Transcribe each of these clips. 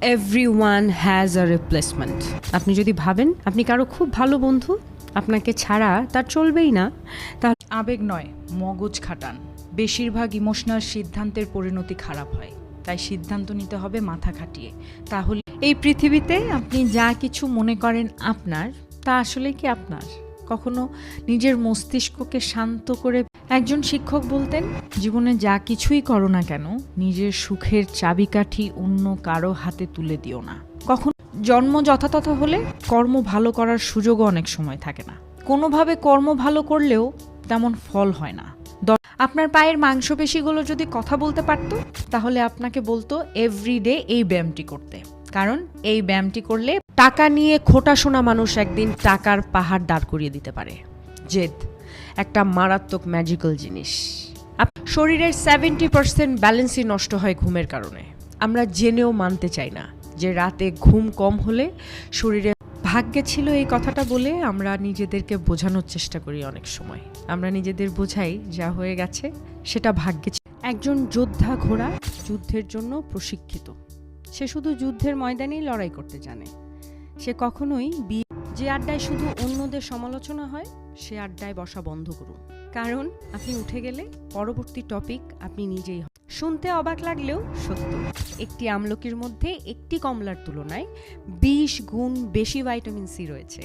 Everyone has a replacement. আপনি যদি ভাবেন আপনি কারো খুব ভালো বন্ধু, আপনাকে ছাড়া তার চলবেই না, তাহলে আবেগ নয়, মগজ খাটান। বেশিরভাগ ইমোশনাল সিদ্ধান্তের পরিণতি খারাপ হয়, তাই সিদ্ধান্ত নিতে হবে মাথা খাটিয়ে। তাহলে এই পৃথিবীতে আপনি যা কিছু মনে করেন আপনার, তা আসলে কি আপনার? কখনো নিজের মস্তিষ্ককে শান্ত করে একজন শিক্ষক বলতেন, জীবনে যা কিছুই করো না কেন, নিজের সুখের চাবিকাঠি অন্য কারো হাতে তুলে দিও না। কখন জন্ম যথাযথ হলে কর্ম ভালো করার সুযোগও অনেক সময় থাকে না। কোনোভাবে কর্ম ভালো করলেও তেমন ফল হয় না। আপনার পায়ের মাংসপেশিগুলো যদি কথা বলতে পারত, তাহলে আপনাকে বলতো এভরিডে এই ব্যায়ামটি করতে, কারণ এই ব্যায়ামটি করলে টাকা নিয়ে খোটা শোনা মানুষ একদিন টাকার পাহাড় দাঁড় করিয়ে দিতে পারে। জেদ একটা মারাত্মক ম্যাজিক্যাল জিনিস। শরীরের 70% ব্যালেন্সই নষ্ট হয় ঘুমের কারণে। আমরা জেনেও মানতে চাই না যে রাতে ঘুম কম হলে শরীরে ভাগ্যে ছিল এই কথাটা বলে আমরা নিজেদেরকে বোঝানোর চেষ্টা করি। অনেক সময় আমরা নিজেদের বোঝাই যা হয়ে গেছে সেটা ভাগ্যে ছিল। একজন যোদ্ধা ঘোড়া যুদ্ধের জন্য প্রশিক্ষিত। সে শুধু যুদ্ধের ময়দানেই লড়াই করতে জানে। সে কখনোই যে আড্ডায় শুধু অন্যদের সমালোচনা হয়, সে আড্ডায় বসা বন্ধ করুন। কারণ আপনি উঠে গেলে পরবর্তী টপিক আপনি নিজেই। শুনতে অবাক লাগলেও সত্য, একটি আমলকির মধ্যে একটি কমলার তুলনায় 20 গুণ বেশি ভিটামিন সি রয়েছে।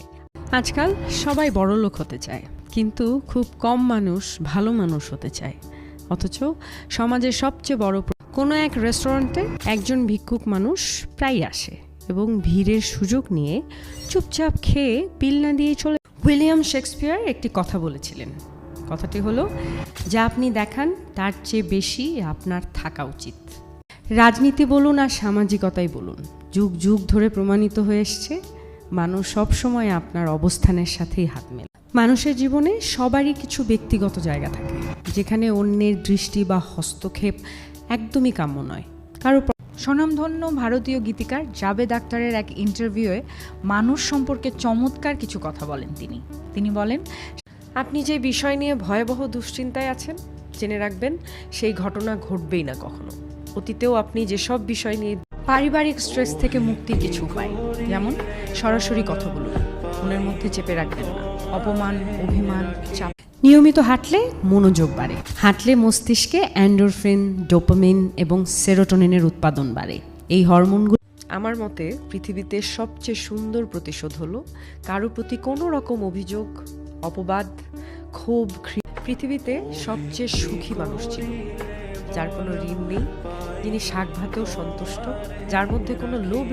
আজকাল সবাই বড়লোক হতে চায়, কিন্তু খুব কম মানুষ ভালো মানুষ হতে চায়। অথচ সমাজের সবচেয়ে বড় কোনো এক রেস্টুরেন্টে একজন ভিক্ষুক মানুষ প্রায় আসে এবং ভিড়ের সুযোগ নিয়ে চুপচাপ খেয়ে বিল না দিয়ে চলে। উইলিয়াম শেক্সপিয়ার একটি কথা বলেছিলেন। কথাটি হলো, যা আপনি দেখান তার চেয়ে বেশি আপনার থাকা উচিত। রাজনীতি বলুন আর সামাজিকতাই বলুন, যুগ যুগ ধরে প্রমাণিত হয়ে এসছে মানুষ সবসময় আপনার অবস্থানের সাথেই হাত মেলে। মানুষের জীবনে সবারই কিছু ব্যক্তিগত জায়গা থাকে, যেখানে অন্যের দৃষ্টি বা হস্তক্ষেপ একদমই কাম্য নয়। স্বনামধন্য ভারতীয় গীতিকার জাভেদ আখতারের এক ইন্টারভিউয়ে মানুষ সম্পর্কে চমৎকার কিছু কথা বলেন তিনি বলেন, আপনি যে বিষয় নিয়ে ভয়াবহ দুশ্চিন্তায় আছেন, জেনে রাখবেন সেই ঘটনা ঘটবেই না কখনো। অতীতেও আপনি যেসব বিষয় নিয়ে পারিবারিক স্ট্রেস থেকে মুক্তির কিছু উপায়, যেমন সরাসরি কথা বলুন, মনের মধ্যে চেপে রাখবেন না। অপমান, অভিমান, চাপ। নিয়মিত হাঁটলে মনোযোগ বাড়ে। হাঁটলে মস্তিষ্কে এন্ডোরফিন, ডোপামিন এবং সেরোটোনিনের উৎপাদন বাড়ে। এই হরমোনগুলো আমার মতে পৃথিবীতে সবচেয়ে সুন্দর প্রতিশোধ হলো কারো প্রতি কোনো রকম অভিযোগ, অপবাদ, ক্ষোভ। পৃথিবীতে সবচেয়ে সুখী মানুষ ছিল যার কোনো ঋণ নেই, যিনি শাক ভাতেও সন্তুষ্ট, যার মধ্যে কোনো লোভ